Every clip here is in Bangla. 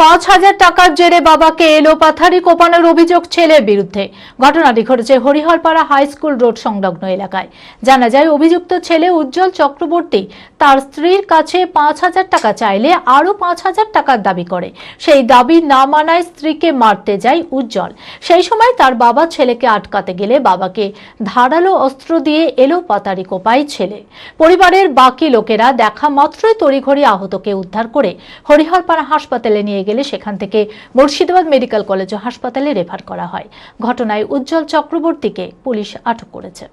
৫,০০০ টাকার জেরে বাবাকে এলোপাথারি কোপানোর অভিযোগ ছেলের বিরুদ্ধে। ঘটনাটি ঘটেছে হরিহরপাড়া হাই স্কুল রোড সংলগ্ন এলাকায়। জানা যায়, অভিযুক্ত ছেলে উজ্জ্বল চক্রবর্তী তার স্ত্রীর কাছে ৫,০০০ টাকা চাইলে আরো ৫,০০০ টাকার দাবি করে। সেই দাবি না মানায় স্ত্রীকে মারতে যায় উজ্জ্বল। সেই সময় তার বাবা ছেলেকে আটকাতে গেলে বাবাকে ধারালো অস্ত্র দিয়ে এলোপাতাড়ি কোপায় ছেলে। পরিবারের বাকি লোকেরা দেখা মাত্রই তড়িঘড়ি আহতকে উদ্ধার করে হরিহরপাড়া হাসপাতালে নিয়ে গেলে সেখান থেকে মুর্শিদাবাদ মেডিকেল কলেজ ও হাসপাতালে রেফার করা হয়। ঘটনায় উজ্জ্বল চক্রবর্তীকে পুলিশ আটক করেছে।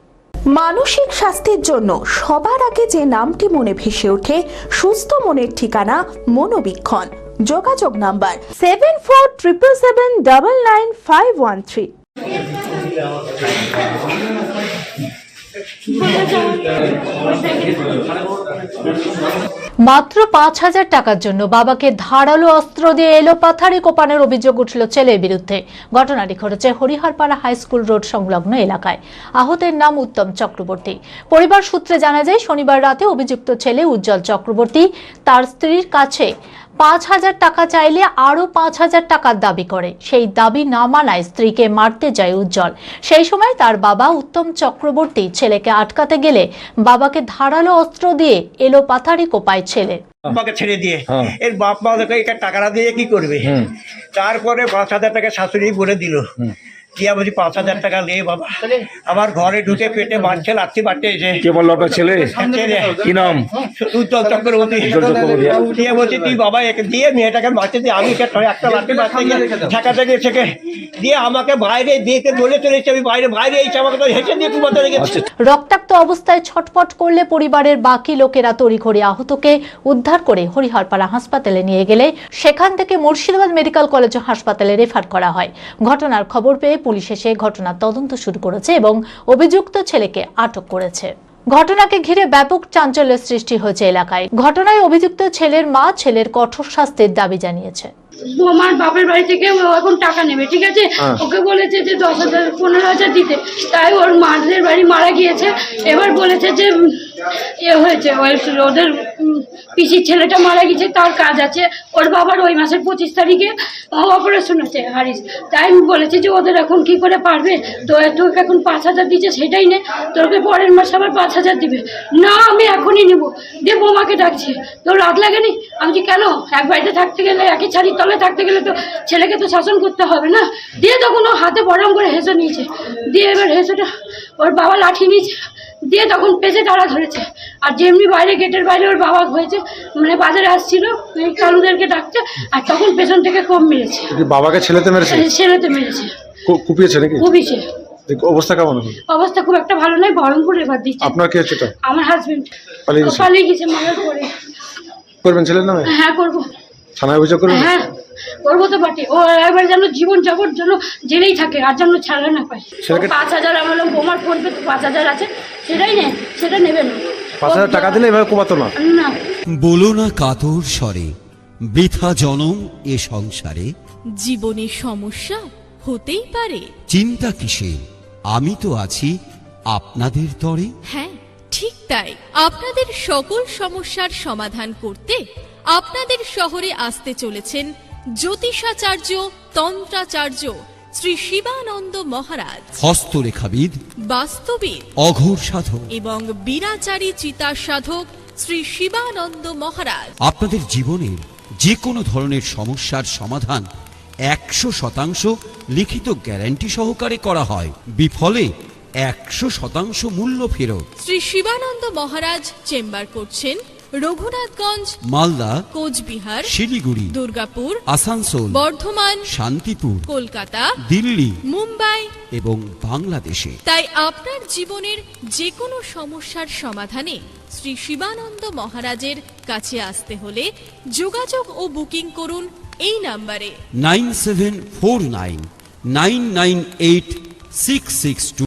মানসিক স্বাস্থ্যের জন্য সবার আগে যে নামটি মনে ভেসে ওঠে, সুস্থ মনের ঠিকানা মনোবীক্ষণ। যোগাযোগ নাম্বার 7477799513। মাত্র ৫,০০০ টাকার জন্য বাবাকে ধারালো অস্ত্র দিয়ে এলোপাথারি কোপানোর অভিযোগ উঠল ছেলের বিরুদ্ধে। ঘটনাটি ঘটেছে হরিহরপাড়া হাই স্কুল রোড সংলগ্ন এলাকায়। আহতের নাম উত্তম চক্রবর্তী। পরিবার সূত্রে জানা যায়, শনিবার রাতে অভিযুক্ত ছেলে উজ্জ্বল চক্রবর্তী তার স্ত্রীর কাছে ৫,০০০ টাকা চাইলে আরো ৫,০০০ টাকার দাবি করে। সেই দাবি না মানায় স্ত্রীকে মারতে যায় উজ্জ্বল। সেই সময় তার বাবা উত্তম চক্রবর্তী ছেলেকে আটকাতে গেলে বাবাকে ধারালো অস্ত্র দিয়ে এলোপাথারি কোপায় ছেলে। বাবাকে ছেড়ে দিয়ে এর বাপ মা টাকাটা দিয়ে কি করবে? তারপরে ৫,০০০ টাকা শাশুড়ি বলে দিল, দিয়া বলছি ৫,০০০ টাকা নে বাবা। আমার ঘরে ঢুকে পেটে মারছে, লাঠি মারতে এসে। কে বললো আপনার ছেলে? কি নাম? উজ্জ্বল চক্রবর্তী। দিয়ে বলছি তুই বাবা একে দিয়ে মেয়েটাকে মারতে দিয়ে আমি একটা লাঠি মারতে গিয়ে ঠেকাতে গিয়ে থেকে দিয়ে আমাকে বাইরে দিতে বলে চলেছে। আমি বাইরে এসে আমাকে তো হেসে দিয়ে কুমাতে লেগেছে। রক্তাক্ত অবস্থায় ছটফট করলে পরিবারের বাকি লোকেরা তড়িঘড়ি আহতকে উদ্ধার করে হরিহরপাড়া হাসপাতালে নিয়ে গেলে সেখান থেকে মুর্শিদাবাদ মেডিকেল কলেজ ও হাসপাতালে রেফার করা হয়। ঘটনার খবর পেয়ে পুলিশ এসে ঘটনার তদন্ত শুরু করেছে এবং অভিযুক্ত ছেলেকে আটক করেছে। ঘটনাকে ঘিরে ব্যাপক চাঞ্চল্যের সৃষ্টি হয়েছে এলাকায়। ঘটনায় অভিযুক্ত ছেলের মা ছেলের কঠোর শাস্তির দাবি জানিয়েছে। আমার বাপের বাড়ি থেকে ও এখন টাকা নেবে, ঠিক আছে? ওকে বলেছে যে 10,000 15,000 দিতে, তাই ওর মাদের বাড়ি মারা গিয়েছে। এবার বলেছে যে হয়েছে ওদের পিসির ছেলেটা মারা গেছে, তার কাজ আছে। ওর বাবার ওই মাসের 25 তারিখে অপারেশন আছে হারিস। তাই আমি বলেছি যে ওদের এখন কি করে পারবে, তো তোকে এখন 5,000 দিচ্ছে, সেটাই নে, তোকে পরের মাসে আবার 5,000 দিবে না, আমি এখনই নেবো। দিয়ে বৌমাকে ডাকছে, তোর রাগ লাগেনি? আমি কি কেন, এক বাড়িতে থাকতে গেলে, একই ছাড়ির তলে থাকতে গেলে তো ছেলেকে তো শাসন করতে হবে না। দিয়ে তখন ও হাতে বরং করে হেসে নিয়েছে। দিয়ে এবার হেসেটা ওর বাবা লাঠি নিয়েছে, দিয়ে তখন পেছনে তারা ধরেছে। আর যেমনি বাইরে গেটের বাইরে ওর বাবা হয়েছে, মানে বাজারে আসছিল, কালুদেরকে ডাকছে, আর তখন পেছন থেকে কম মেরেছে। বাবাকে ছেলেতে মেরেছে? ছেলেতে মেরেছে, কুপিয়েছে নাকি? কুপিয়েছে। অবস্থা কেমন? অবস্থা খুব একটা ভালো নয়, বহরমপুর রেফার দিচ্ছে। আপনার কে হচ্ছে? আমার হাজবেন্ড পালিয়ে গেছে মারার পরে। করবেন ছেলের নামে? হ্যাঁ করবো। থানায় অভিযোগ করবেন? হ্যাঁ করবো তো বটে। ও এবার যেন জীবন জগৎ যেন জেলেই থাকে, আর যেন ছাড়া না পায়। 5,000 আমার বোমার পড়বে তো 5,000 আছে, সেটাই নে, সেটা নেবে না। 5,000 টাকা দিলে এভাবে কোপাতো না। না বলো না কাতর স্বরে, বৃথা জনম এ সংসারে। জীবনে সমস্যা হতেই পারে, চিন্তা কিসে, আমি তো আছি আপনাদের তরে। হ্যাঁ ঠিক তাই, আপনাদের সকল সমস্যার সমাধান করতে আপনাদের শহরে আসতে চলেছেন জ্যোতিষাচার্য তন্ত্রাচার্য শ্রী শিবানন্দ মহারাজ, হস্তরেখাবিদ, বাস্তবিদ, অঘোর সাধক এবং বীরাচারী চিতা সাধক শ্রী শিবানন্দ মহারাজ। আপনাদের জীবনের যে কোনো ধরনের সমস্যার সমাধান 100% লিখিত গ্যারান্টি সহকারে করা হয়। বিফলে 100% মূল্য ফেরত। শ্রী শিবানন্দ মহারাজ চেম্বার করছেন রঘুনাথগঞ্জ, মালদা, কোচবিহার, শিলিগুড়ি, দুর্গাপুর, আসানসোল, বর্ধমান, শান্তিপুর, কলকাতা, দিল্লি, মুম্বাই এবং বাংলাদেশে। তাই আপনার জীবনের যে কোনো সমস্যার সমাধানে শ্রী শিবানন্দ মহারাজের কাছে আসতে হলে যোগাযোগ ও বুকিং করুন এই নাম্বারে 9749998662।